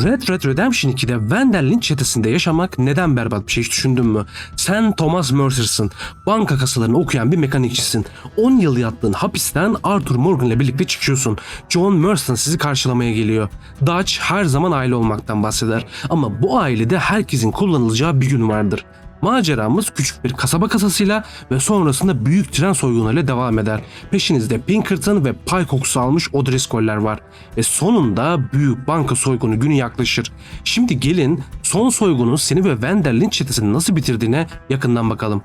Red Dead Redemption 2'de Wendel'in çetesinde yaşamak neden berbat bir şey, hiç düşündün mü? Sen Thomas Mercer'sın. Banka kasalarını okuyan bir mekanikçisin. 10 yıl yattığın hapisten Arthur Morgan ile birlikte çıkıyorsun. John Marston sizi karşılamaya geliyor. Dutch her zaman aile olmaktan bahseder. Ama bu ailede herkesin kullanılacağı bir gün vardır. Maceramız küçük bir kasaba kasasıyla ve sonrasında büyük tren soygunuyla devam eder. Peşinizde Pinkerton ve pay kokusu almış O'Driscoll'ler var. Ve sonunda büyük banka soygunu günü yaklaşır. Şimdi gelin son soygunun seni ve Wendel'in çetesini nasıl bitirdiğine yakından bakalım.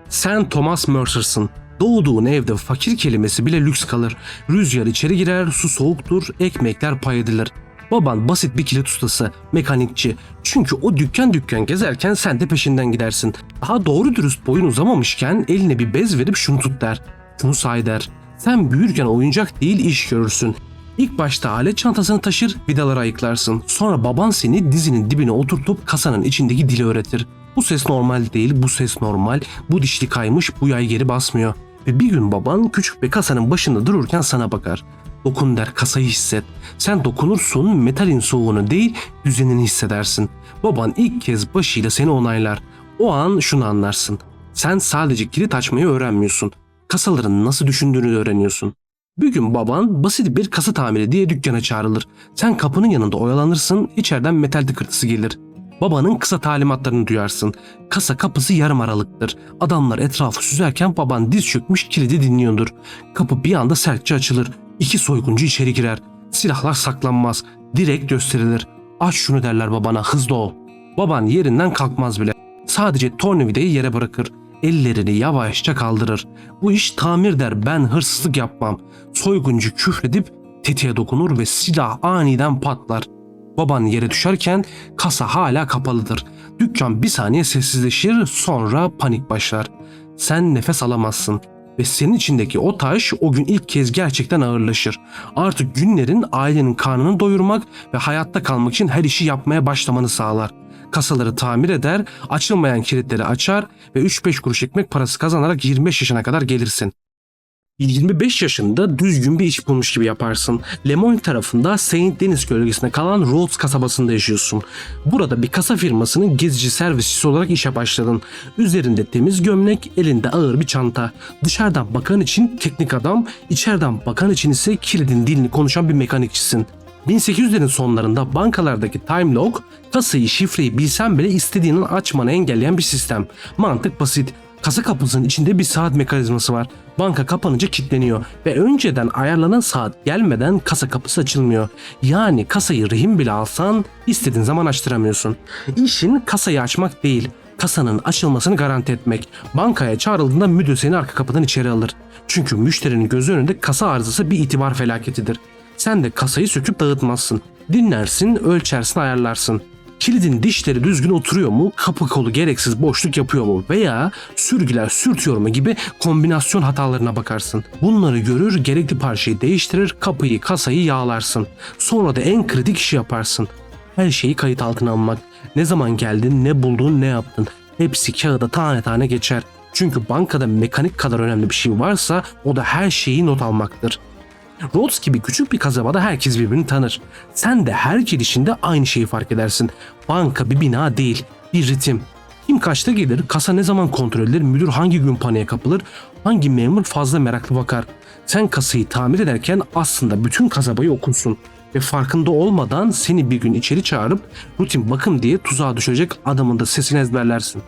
Sen Thomas Mercer'sın. Doğduğun evde fakir kelimesi bile lüks kalır. Rüzgar içeri girer, su soğuktur, ekmekler pay edilir. Baban basit bir kilit ustası, mekanikçi. Çünkü o dükkan gezerken sen de peşinden gidersin. Daha doğru dürüst boyun uzamamışken eline bir bez verip şunu tut der. Şunu say der. Sen büyürken oyuncak değil iş görürsün. İlk başta alet çantasını taşır, vidaları ayıklarsın. Sonra baban seni dizinin dibine oturtup kasanın içindeki dili öğretir. Bu ses normal değil, bu ses normal, bu dişli kaymış, bu yay geri basmıyor. Ve bir gün baban küçük bir kasanın başında dururken sana bakar. Dokun der, kasayı hisset. Sen dokunursun, metalin soğuğunu değil, düzenini hissedersin. Baban ilk kez başıyla seni onaylar. O an şunu anlarsın. Sen sadece kilit açmayı öğrenmiyorsun. Kasaların nasıl düşündüğünü öğreniyorsun. Bir gün baban basit bir kasa tamiri diye dükkana çağrılır. Sen kapının yanında oyalanırsın, içeriden metal tıkırtısı gelir. Babanın kısa talimatlarını duyarsın. Kasa kapısı yarım aralıktır. Adamlar etrafı süzerken baban diz çökmüş kilidi dinliyordur. Kapı bir anda sertçe açılır. 2 soyguncu içeri girer. Silahlar saklanmaz. Direkt gösterilir. Aç şunu derler babana, hızlı ol. Baban yerinden kalkmaz bile. Sadece tornavidayı yere bırakır. Ellerini yavaşça kaldırır. Bu iş tamir der, ben hırsızlık yapmam. Soyguncu küfredip tetiğe dokunur ve silah aniden patlar. Baban yere düşerken kasa hala kapalıdır. Dükkan bir saniye sessizleşir, sonra panik başlar. Sen nefes alamazsın. Ve senin içindeki o taş o gün ilk kez gerçekten ağırlaşır. Artık günlerin ailenin karnını doyurmak ve hayatta kalmak için her işi yapmaya başlamanı sağlar. Kasaları tamir eder, açılmayan kilitleri açar ve 3-5 kuruş ekmek parası kazanarak 25 yaşına kadar gelirsin. 25 yaşında düzgün bir iş bulmuş gibi yaparsın. Lemoyne tarafında Saint Denis gölgesinde kalan Rhodes kasabasında yaşıyorsun. Burada bir kasa firmasının gezici servisçisi olarak işe başladın. Üzerinde temiz gömlek, elinde ağır bir çanta. Dışarıdan bakan için teknik adam, içeriden bakan için ise kilidin dilini konuşan bir mekanikçisin. 1800'lerin sonlarında bankalardaki time lock, kasayı şifreyi bilsen bile istediğinin açmanı engelleyen bir sistem. Mantık basit. Kasa kapısının içinde bir saat mekanizması var. Banka kapanınca kilitleniyor ve önceden ayarlanan saat gelmeden kasa kapısı açılmıyor. Yani kasayı rehin bile alsan istediğin zaman açtıramıyorsun. İşin kasayı açmak değil, kasanın açılmasını garanti etmek. Bankaya çağrıldığında müdür seni arka kapıdan içeri alır. Çünkü müşterinin gözü önünde kasa arızası bir itibar felaketidir. Sen de kasayı söküp dağıtmazsın. Dinlersin, ölçersin, ayarlarsın. Kilidin dişleri düzgün oturuyor mu, kapı kolu gereksiz boşluk yapıyor mu veya sürgüler sürtüyor mu gibi kombinasyon hatalarına bakarsın. Bunları görür, gerekli parçayı değiştirir, kapıyı, kasayı yağlarsın. Sonra da en kritik işi yaparsın. Her şeyi kayıt altına almak. Ne zaman geldin, ne buldun, ne yaptın. Hepsi kağıda tane tane geçer. Çünkü bankada mekanik kadar önemli bir şey varsa o da her şeyi not almaktır. Rhodes gibi küçük bir kasabada herkes birbirini tanır. Sen de her girişinde aynı şeyi fark edersin. Banka bir bina değil, bir ritim. Kim kaçta gelir, kasa ne zaman kontrol edilir, müdür hangi gün paniğe kapılır, hangi memur fazla meraklı bakar. Sen kasayı tamir ederken aslında bütün kasabayı okursun. Ve farkında olmadan seni bir gün içeri çağırıp rutin bakım diye tuzağa düşecek adamın da sesini ezberlersin.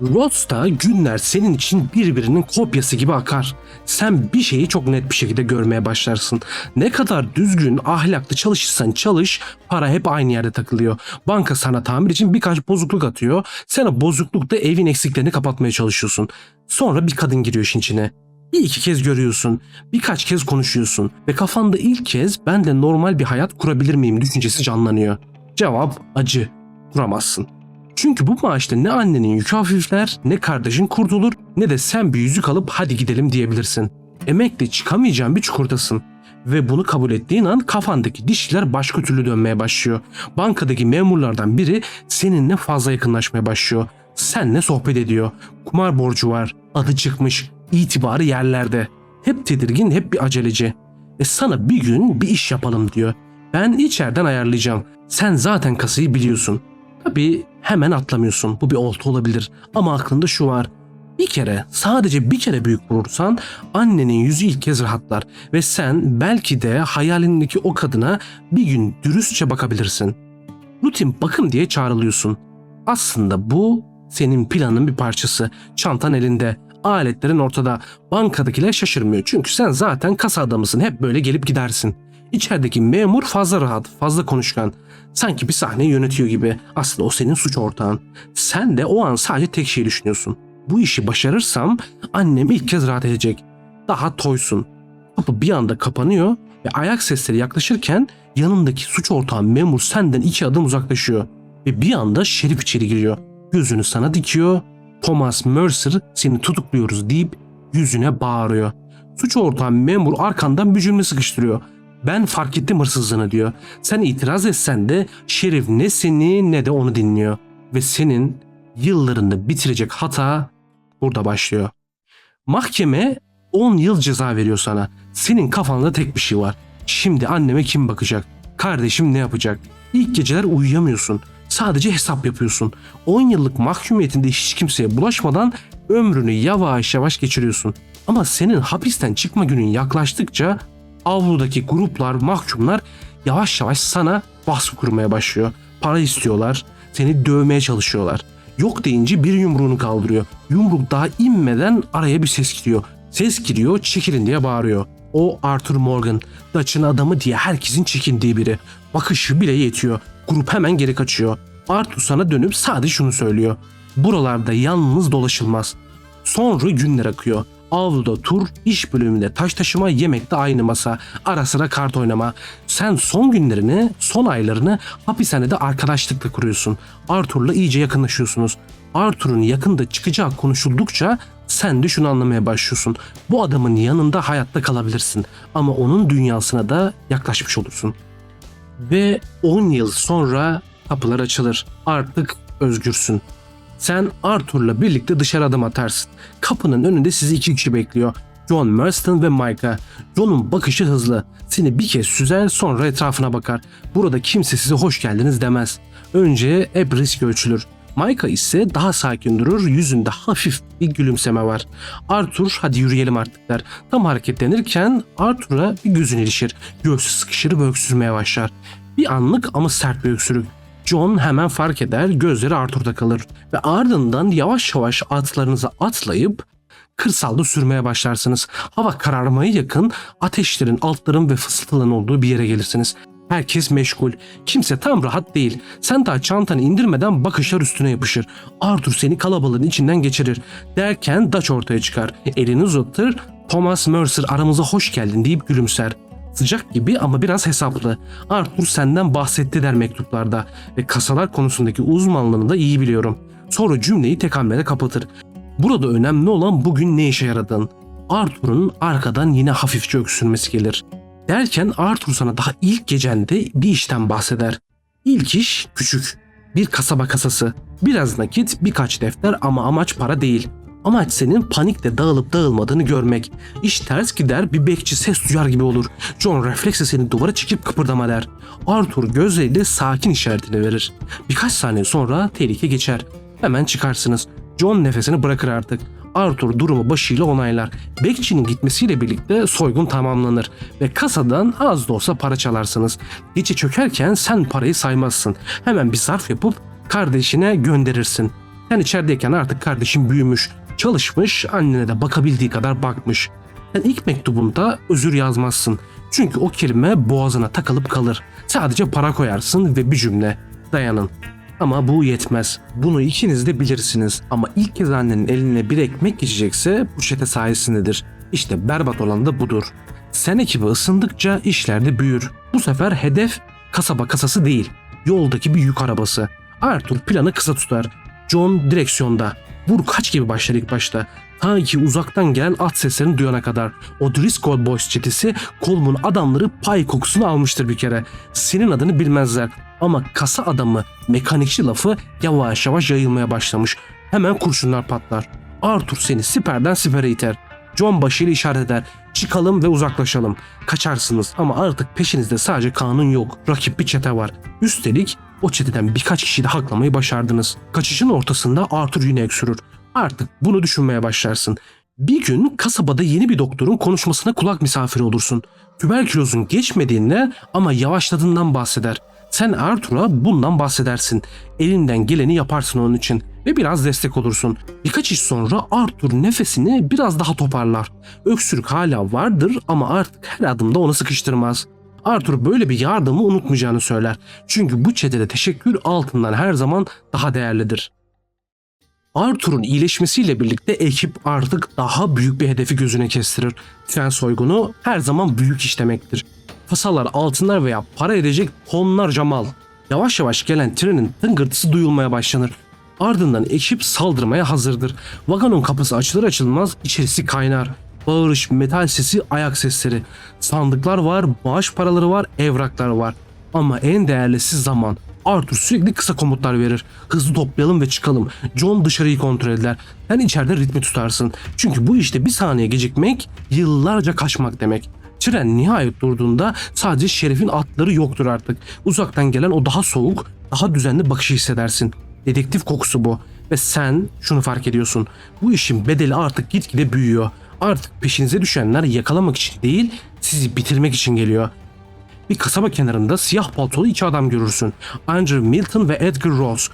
Rhodes'ta günler senin için birbirinin kopyası gibi akar. Sen bir şeyi çok net bir şekilde görmeye başlarsın. Ne kadar düzgün, ahlaklı çalışırsan çalış, para hep aynı yerde takılıyor. Banka sana tamir için birkaç bozukluk atıyor. Sen o bozuklukta evin eksiklerini kapatmaya çalışıyorsun. Sonra bir kadın giriyor işin içine. Bir iki kez görüyorsun, birkaç kez konuşuyorsun ve kafanda ilk kez ben de normal bir hayat kurabilir miyim düşüncesi canlanıyor. Cevap acı, kuramazsın. Çünkü bu maaşta ne annenin yükü hafifler, ne kardeşin kurtulur, ne de sen bir yüzük alıp hadi gidelim diyebilirsin. Emekle çıkamayacağın bir çukurdasın. Ve bunu kabul ettiğin an kafandaki dişler başka türlü dönmeye başlıyor. Bankadaki memurlardan biri seninle fazla yakınlaşmaya başlıyor. Seninle sohbet ediyor. Kumar borcu var, adı çıkmış, itibarı yerlerde. Hep tedirgin, hep bir aceleci. Sana bir gün bir iş yapalım diyor. Ben içeriden ayarlayacağım. Sen zaten kasayı biliyorsun. Tabii hemen atlamıyorsun. Bu bir olta olabilir. Ama aklında şu var. Bir kere, sadece bir kere büyük vurursan annenin yüzü ilk kez rahatlar ve sen belki de hayalindeki o kadına bir gün dürüstçe bakabilirsin. Rutin bakım diye çağrılıyorsun. Aslında bu senin planın bir parçası. Çantan elinde, aletlerin ortada. Bankadakiler şaşırmıyor çünkü sen zaten kasa adamısın. Hep böyle gelip gidersin. İçerideki memur fazla rahat, fazla konuşkan. Sanki bir sahneyi yönetiyor gibi. Aslında o senin suç ortağın. Sen de o an sadece tek şey düşünüyorsun. Bu işi başarırsam annem ilk kez rahat edecek. Daha toysun. Kapı bir anda kapanıyor ve ayak sesleri yaklaşırken yanındaki suç ortağı memur senden 2 adım uzaklaşıyor. Ve bir anda şerif içeri giriyor. Gözünü sana dikiyor. Thomas Mercer seni tutukluyoruz deyip yüzüne bağırıyor. Suç ortağı memur arkandan bir cümle sıkıştırıyor. Ben fark ettim hırsızlığını diyor. Sen itiraz etsen de şerif ne seni ne de onu dinliyor. Ve senin yıllarını bitirecek hata burada başlıyor. Mahkeme 10 yıl ceza veriyor sana. Senin kafanda tek bir şey var. Şimdi anneme kim bakacak? Kardeşim ne yapacak? İlk geceler uyuyamıyorsun. Sadece hesap yapıyorsun. 10 yıllık mahkumiyetinde hiç kimseye bulaşmadan ömrünü yavaş yavaş geçiriyorsun. Ama senin hapisten çıkma günün yaklaştıkça avludaki gruplar, mahkumlar yavaş yavaş sana baskı kurmaya başlıyor. Para istiyorlar, seni dövmeye çalışıyorlar. Yok deyince bir yumruğunu kaldırıyor. Yumruk daha inmeden araya bir ses giriyor. Ses giriyor, çekilin diye bağırıyor. O Arthur Morgan, Dutch'ın adamı diye herkesin çekindiği biri. Bakışı bile yetiyor. Grup hemen geri kaçıyor. Arthur sana dönüp sadece şunu söylüyor. Buralarda yalnız dolaşılmaz. Sonra günler akıyor. Avluda tur, iş bölümünde taş taşıma, yemekte aynı masa, ara sıra kart oynama. Sen son günlerini, son aylarını hapishanede arkadaşlıkla kuruyorsun. Arthur'la iyice yakınlaşıyorsunuz. Arthur'un yakında çıkacağı konuşuldukça sen de şunu anlamaya başlıyorsun. Bu adamın yanında hayatta kalabilirsin ama onun dünyasına da yaklaşmış olursun. Ve 10 yıl sonra kapılar açılır. Artık özgürsün. Sen Arthur'la birlikte dışarı adım atarsın. Kapının önünde sizi 2 kişi bekliyor. John Marston ve Micah. John'un bakışı hızlı. Seni bir kez süzer, sonra etrafına bakar. Burada kimse size hoş geldiniz demez. Önce hep risk ölçülür. Micah ise daha sakin durur, yüzünde hafif bir gülümseme var. Arthur hadi yürüyelim artık der. Tam hareketlenirken Arthur'a bir gözün ilişir. Göğsü sıkışır ve öksürmeye başlar. Bir anlık ama sert bir öksürük. John hemen fark eder, gözleri Arthur'da kalır ve ardından yavaş yavaş atlarınıza atlayıp kırsalda sürmeye başlarsınız. Hava kararmaya yakın ateşlerin, altların ve fısıltıların olduğu bir yere gelirsiniz. Herkes meşgul. Kimse tam rahat değil. Sen daha çantanı indirmeden bakışlar üstüne yapışır. Arthur seni kalabalığın içinden geçirir. Derken Dutch ortaya çıkar. Elini uzatır. Thomas Mercer aramıza hoş geldin deyip gülümser. Sıcak gibi ama biraz hesaplı. Arthur senden bahsetti der mektuplarda ve kasalar konusundaki uzmanlığını da iyi biliyorum. Sonra cümleyi tek hamlede kapatır. Burada önemli olan bugün ne işe yaradın. Arthur'un arkadan yine hafifçe öksürmesi gelir. Derken Arthur sana daha ilk gecende bir işten bahseder. İlk iş küçük. Bir kasaba kasası. Biraz nakit, birkaç defter ama amaç para değil. Amaç senin panikle dağılıp dağılmadığını görmek. İş ters gider, bir bekçi ses duyar gibi olur. John refleksle seni duvara çekip kıpırdama der. Arthur gözleriyle sakin işaretini verir. Birkaç saniye sonra tehlike geçer. Hemen çıkarsınız. John nefesini bırakır artık. Arthur durumu başıyla onaylar. Bekçinin gitmesiyle birlikte soygun tamamlanır ve kasadan az da olsa para çalarsınız. Gece çökerken sen parayı saymazsın. Hemen bir zarf yapıp kardeşine gönderirsin. Sen içerideyken artık kardeşin büyümüş, çalışmış, annene de bakabildiği kadar bakmış. Sen ilk mektubunda özür yazmazsın. Çünkü o kelime boğazına takılıp kalır. Sadece para koyarsın ve bir cümle. Dayanın. Ama bu yetmez. Bunu ikiniz de bilirsiniz. Ama ilk kez annenin eline bir ekmek geçecekse bu çete sayesindedir. İşte berbat olan da budur. Sen ekibi ısındıkça işler de büyür. Bu sefer hedef kasaba kasası değil. Yoldaki bir yük arabası. Arthur planı kısa tutar. John direksiyonda. Vur kaç gibi başlar ilk başta. Ta ki uzaktan gelen at seslerini duyana kadar. O Driscoll Boys çetesi Colm'un adamları pay kokusunu almıştır bir kere. Senin adını bilmezler. Ama kasa adamı mekanikçi lafı yavaş yavaş yayılmaya başlamış. Hemen kurşunlar patlar. Arthur seni siperden sipere iter. John başıyla işaret eder. Çıkalım ve uzaklaşalım. Kaçarsınız ama artık peşinizde sadece kanun yok. Rakip bir çete var. Üstelik o çeteden birkaç kişiyi de haklamayı başardınız. Kaçışın ortasında Arthur yine öksürür. Artık bunu düşünmeye başlarsın. Bir gün kasabada yeni bir doktorun konuşmasına kulak misafiri olursun. Tüberkülozun geçmediğinde ama yavaşladığından bahseder. Sen Arthur'a bundan bahsedersin. Elinden geleni yaparsın onun için ve biraz destek olursun. Birkaç iş sonra Arthur nefesini biraz daha toparlar. Öksürük hala vardır ama artık her adımda onu sıkıştırmaz. Arthur böyle bir yardımı unutmayacağını söyler. Çünkü bu çetede teşekkür altından her zaman daha değerlidir. Arthur'un iyileşmesiyle birlikte ekip artık daha büyük bir hedefi gözüne kestirir. Tren soygunu her zaman büyük iş demektir. Kasalar, altınlar veya para edecek tonlarca mal. Yavaş yavaş gelen trenin tıngırtısı duyulmaya başlanır. Ardından ekip saldırmaya hazırdır. Vagonun kapısı açılır açılmaz içerisi kaynar. Bağırış, metal sesi, ayak sesleri. Sandıklar var, bağış paraları var, evraklar var. Ama en değerlisi zaman. Arthur sürekli kısa komutlar verir. Hızlı toplayalım ve çıkalım. John dışarıyı kontrol eder. Sen içeride ritmi tutarsın. Çünkü bu işte bir saniye gecikmek yıllarca kaçmak demek. Tren nihayet durduğunda sadece Şerif'in atları yoktur artık. Uzaktan gelen o daha soğuk, daha düzenli bakışı hissedersin. Dedektif kokusu bu. Ve sen şunu fark ediyorsun. Bu işin bedeli artık gitgide büyüyor. Artık peşinize düşenler yakalamak için değil, sizi bitirmek için geliyor. Bir kasaba kenarında siyah paltolu iki adam görürsün. Andrew Milton ve Edgar Ross.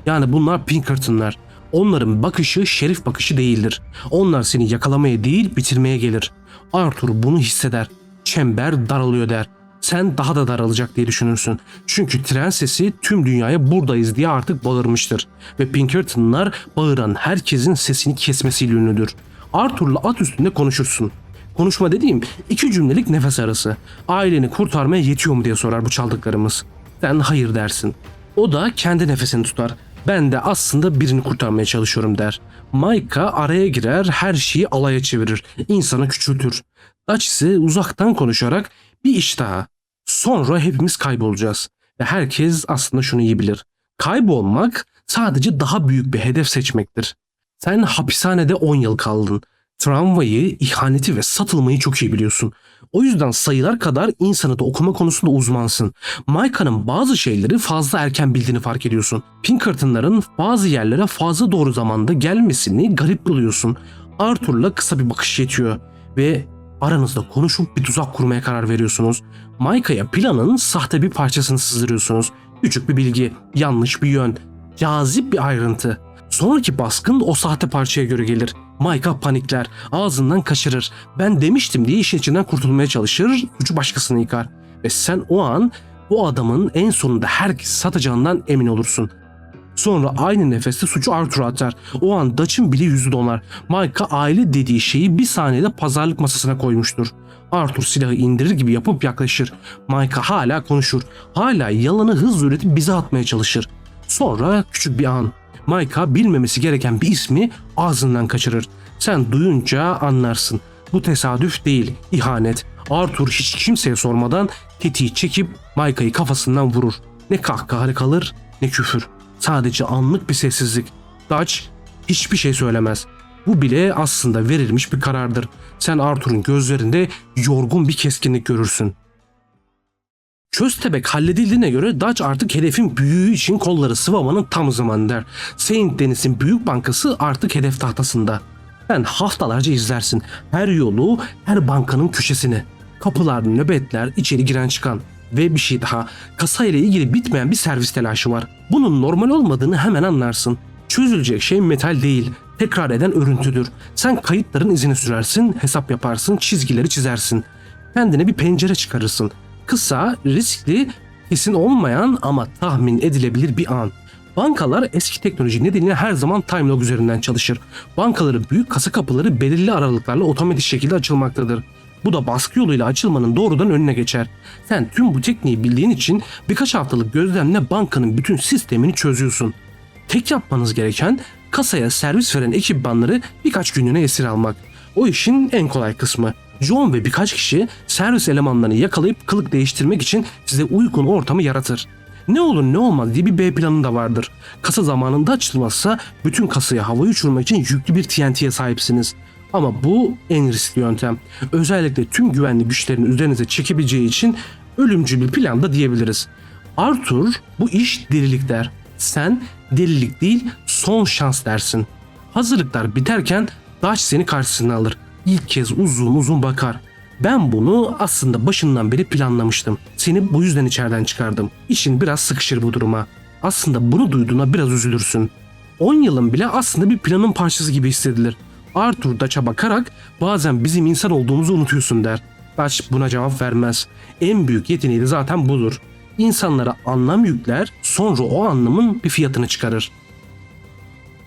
Yani bunlar Pinkerton'lar. Onların bakışı Şerif bakışı değildir. Onlar seni yakalamaya değil bitirmeye gelir. Arthur bunu hisseder. Çember daralıyor der. Sen daha da daralacak diye düşünürsün. Çünkü tren sesi tüm dünyaya buradayız diye artık bağırmıştır. Ve Pinkerton'lar bağıran herkesin sesini kesmesiyle ünlüdür. Arthur'la at üstünde konuşursun. Konuşma dediğim 2 cümlelik nefes arası. Aileni kurtarmaya yetiyor mu diye sorar bu çaldıklarımız. Sen hayır dersin. O da kendi nefesini tutar. Ben de aslında birini kurtarmaya çalışıyorum der. Micah araya girer, her şeyi alaya çevirir. İnsanı küçültür. Dutch ise uzaktan konuşarak bir iş daha. Sonra hepimiz kaybolacağız. Ve herkes aslında şunu iyi bilir. Kaybolmak sadece daha büyük bir hedef seçmektir. Sen hapishanede 10 yıl kaldın. Travmayı, ihaneti ve satılmayı çok iyi biliyorsun. O yüzden sayılar kadar insanı da okuma konusunda uzmansın. Micah'nın bazı şeyleri fazla erken bildiğini fark ediyorsun. Pinkerton'ların bazı yerlere fazla doğru zamanda gelmesini garip buluyorsun. Arthur'la kısa bir bakış yetiyor ve aranızda konuşup bir tuzak kurmaya karar veriyorsunuz. Micah'ya planın sahte bir parçasını sızdırıyorsunuz. Küçük bir bilgi, yanlış bir yön, cazip bir ayrıntı. Sonraki baskın o sahte parçaya göre gelir. Micah panikler, ağzından kaçırır. Ben demiştim diye işin içinden kurtulmaya çalışır, suçu başkasına yıkar. Ve sen o an bu adamın en sonunda herkes satacağından emin olursun. Sonra aynı nefeste suçu Arthur'a atar. O an Dutch'ın bile yüzü donar. Micah aile dediği şeyi bir saniyede pazarlık masasına koymuştur. Arthur silahı indirir gibi yapıp yaklaşır. Micah hala konuşur. Hala yalanı hızla üretip bize atmaya çalışır. Sonra küçük bir an. Micah bilmemesi gereken bir ismi ağzından kaçırır. Sen duyunca anlarsın. Bu tesadüf değil, ihanet. Arthur hiç kimseye sormadan tetiği çekip Micah'yı kafasından vurur. Ne kahkaha kalır ne küfür. Sadece anlık bir sessizlik. Dutch hiçbir şey söylemez. Bu bile aslında verilmiş bir karardır. Sen Arthur'un gözlerinde yorgun bir keskinlik görürsün. Köstebek halledildiğine göre Dutch artık hedefin büyüğü için kolları sıvamanın tam zamanı der. Saint Denis'in büyük bankası artık hedef tahtasında. Sen haftalarca izlersin her yolu, her bankanın köşesini. Kapılar, nöbetler, içeri giren çıkan. Ve bir şey daha, kasayla ilgili bitmeyen bir servis telaşı var. Bunun normal olmadığını hemen anlarsın. Çözülecek şey metal değil, tekrar eden örüntüdür. Sen kayıtların izini sürersin, hesap yaparsın, çizgileri çizersin. Kendine bir pencere çıkarırsın. Kısa, riskli, kesin olmayan ama tahmin edilebilir bir an. Bankalar eski teknoloji nedeniyle her zaman time log üzerinden çalışır. Bankaların büyük kasa kapıları belirli aralıklarla otomatik şekilde açılmaktadır. Bu da baskı yoluyla açılmanın doğrudan önüne geçer. Sen tüm bu tekniği bildiğin için birkaç haftalık gözlemle bankanın bütün sistemini çözüyorsun. Tek yapmanız gereken kasaya servis veren ekipmanları birkaç günlüğüne esir almak. O işin en kolay kısmı. John ve birkaç kişi servis elemanlarını yakalayıp kılık değiştirmek için size uygun ortamı yaratır. Ne olur ne olmaz diye bir B planı da vardır. Kasa zamanında açılmazsa bütün kasayı havaya uçurmak için yüklü bir TNT'ye sahipsiniz. Ama bu en riskli yöntem. Özellikle tüm güvenli güçlerin üzerinize çekebileceği için ölümcül bir plan da diyebiliriz. Arthur bu iş delilik der. Sen delilik değil son şans dersin. Hazırlıklar biterken Dutch seni karşısına alır. İlk kez uzun uzun bakar. Ben bunu aslında başından beri planlamıştım. Seni bu yüzden içeriden çıkardım. İşin biraz sıkışır bu duruma. Aslında bunu duyduğuna biraz üzülürsün. 10 yılın bile aslında bir planın parçası gibi hissedilir. Arthur Dutch'a bakarak bazen bizim insan olduğumuzu unutuyorsun der. Dutch buna cevap vermez. En büyük yeteneği de zaten budur. İnsanlara anlam yükler, sonra o anlamın bir fiyatını çıkarır.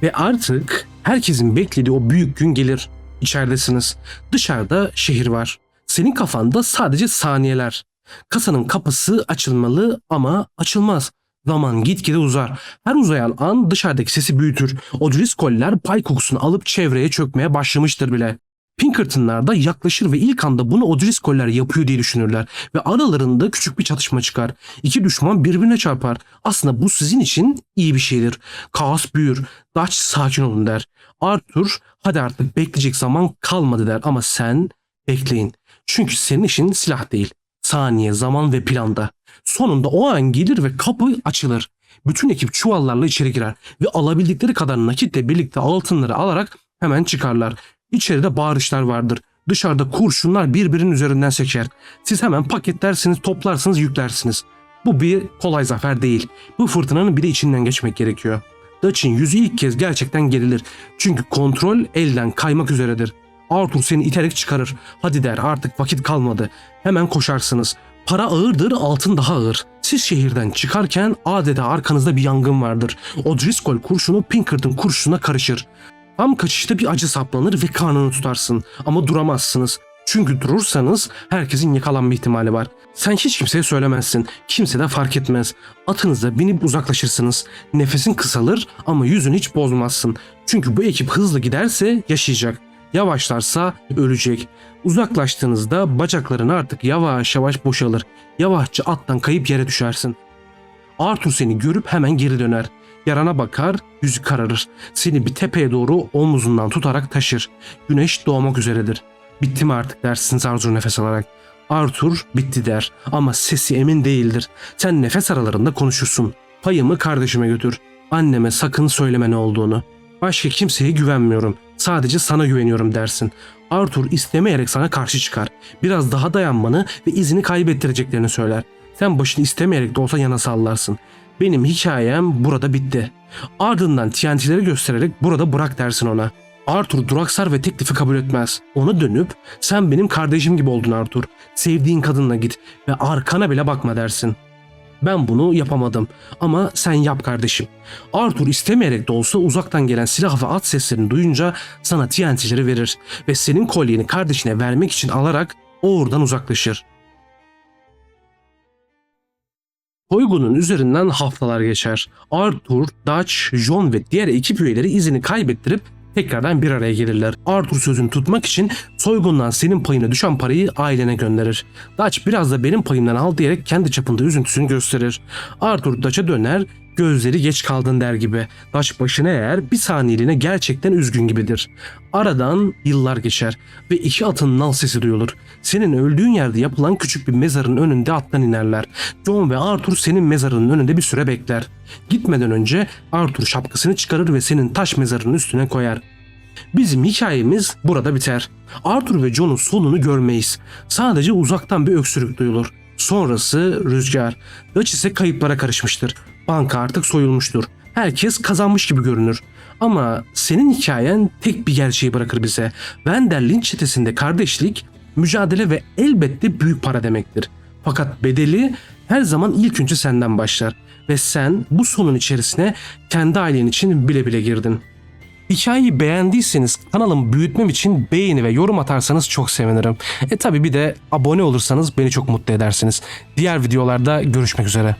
Ve artık herkesin beklediği o büyük gün gelir. İçeridesiniz. Dışarıda şehir var. Senin kafanda sadece saniyeler. Kasanın kapısı açılmalı ama açılmaz. Zaman gitgide uzar. Her uzayan an dışarıdaki sesi büyütür. O Driscoll'ler pay kokusunu alıp çevreye çökmeye başlamıştır bile. Pinkerton'lar da yaklaşır ve ilk anda bunu O'Driscoll'ler yapıyor diye düşünürler ve aralarında küçük bir çatışma çıkar. İki düşman birbirine çarpar. Aslında bu sizin için iyi bir şeydir. Kaos büyür. Dutch sakin olun der. Arthur hadi artık bekleyecek zaman kalmadı der ama sen bekleyin. Çünkü senin işin silah değil. Saniye, zaman ve planda. Sonunda o an gelir ve kapı açılır. Bütün ekip çuvallarla içeri girer ve alabildikleri kadar nakitle birlikte altınları alarak hemen çıkarlar. İçeride bağırışlar vardır. Dışarıda kurşunlar birbirinin üzerinden seker. Siz hemen paketlersiniz, toplarsınız, yüklersiniz. Bu bir kolay zafer değil. Bu fırtınanın bir de içinden geçmek gerekiyor. Dutch'in yüzü ilk kez gerçekten gerilir. Çünkü kontrol elden kaymak üzeredir. Arthur seni iterek çıkarır. Hadi der artık vakit kalmadı. Hemen koşarsınız. Para ağırdır, altın daha ağır. Siz şehirden çıkarken adeta arkanızda bir yangın vardır. O Driscoll kurşunu Pinkerton kurşununa karışır. Tam kaçışta bir acı saplanır ve karnını tutarsın. Ama duramazsınız. Çünkü durursanız herkesin yakalanma ihtimali var. Sen hiç kimseye söylemezsin. Kimse de fark etmez. Atınıza binip uzaklaşırsınız. Nefesin kısalır ama yüzünü hiç bozmazsın. Çünkü bu ekip hızlı giderse yaşayacak. Yavaşlarsa ölecek. Uzaklaştığınızda bacakların artık yavaş yavaş boşalır. Yavaşça attan kayıp yere düşersin. Arthur seni görüp hemen geri döner. Yarana bakar, yüzü kararır. Seni bir tepeye doğru omuzundan tutarak taşır. Güneş doğmak üzeredir. Bitti mi artık dersin zar zor nefes alarak. Arthur bitti der ama sesi emin değildir. Sen nefes aralarında konuşursun. Payımı kardeşime götür. Anneme sakın söyleme ne olduğunu. Başka kimseye güvenmiyorum. Sadece sana güveniyorum dersin. Arthur istemeyerek sana karşı çıkar. Biraz daha dayanmanı ve izini kaybettireceklerini söyler. Sen başını istemeyerek de olsa yana sallarsın. Benim hikayem burada bitti. Ardından TNT'leri göstererek burada bırak dersin ona. Arthur duraksar ve teklifi kabul etmez. Ona dönüp sen benim kardeşim gibi oldun Arthur. Sevdiğin kadınla git ve arkana bile bakma dersin. Ben bunu yapamadım ama sen yap kardeşim. Arthur istemeyerek de olsa uzaktan gelen silah ve at seslerini duyunca sana TNT'leri verir ve senin kolyeni kardeşine vermek için alarak oradan uzaklaşır. Soygunun üzerinden haftalar geçer. Arthur, Dutch, John ve diğer ekip üyeleri izini kaybettirip tekrardan bir araya gelirler. Arthur sözünü tutmak için soygundan senin payına düşen parayı ailene gönderir. Dutch biraz da benim payımdan al diyerek kendi çapında üzüntüsünü gösterir. Arthur Dutch'a döner, gözleri geç kaldın der gibi. Dutch başını eğer bir saniyeliğine gerçekten üzgün gibidir. Aradan yıllar geçer ve iki atın nal sesi duyulur. Senin öldüğün yerde yapılan küçük bir mezarın önünde attan inerler. John ve Arthur senin mezarının önünde bir süre bekler. Gitmeden önce Arthur şapkasını çıkarır ve senin taş mezarının üstüne koyar. Bizim hikayemiz burada biter. Arthur ve John'un sonunu görmeyiz. Sadece uzaktan bir öksürük duyulur. Sonrası rüzgar. Dutch ise kayıplara karışmıştır. Banka artık soyulmuştur. Herkes kazanmış gibi görünür. Ama senin hikayen tek bir gerçeği bırakır bize. Vander Lynch çetesinde kardeşlik, mücadele ve elbette büyük para demektir. Fakat bedeli her zaman ilk önce senden başlar. Ve sen bu sonun içerisine kendi ailen için bile bile girdin. Hikayeyi beğendiyseniz kanalımı büyütmem için beğeni ve yorum atarsanız çok sevinirim. Tabi bir de abone olursanız beni çok mutlu edersiniz. Diğer videolarda görüşmek üzere.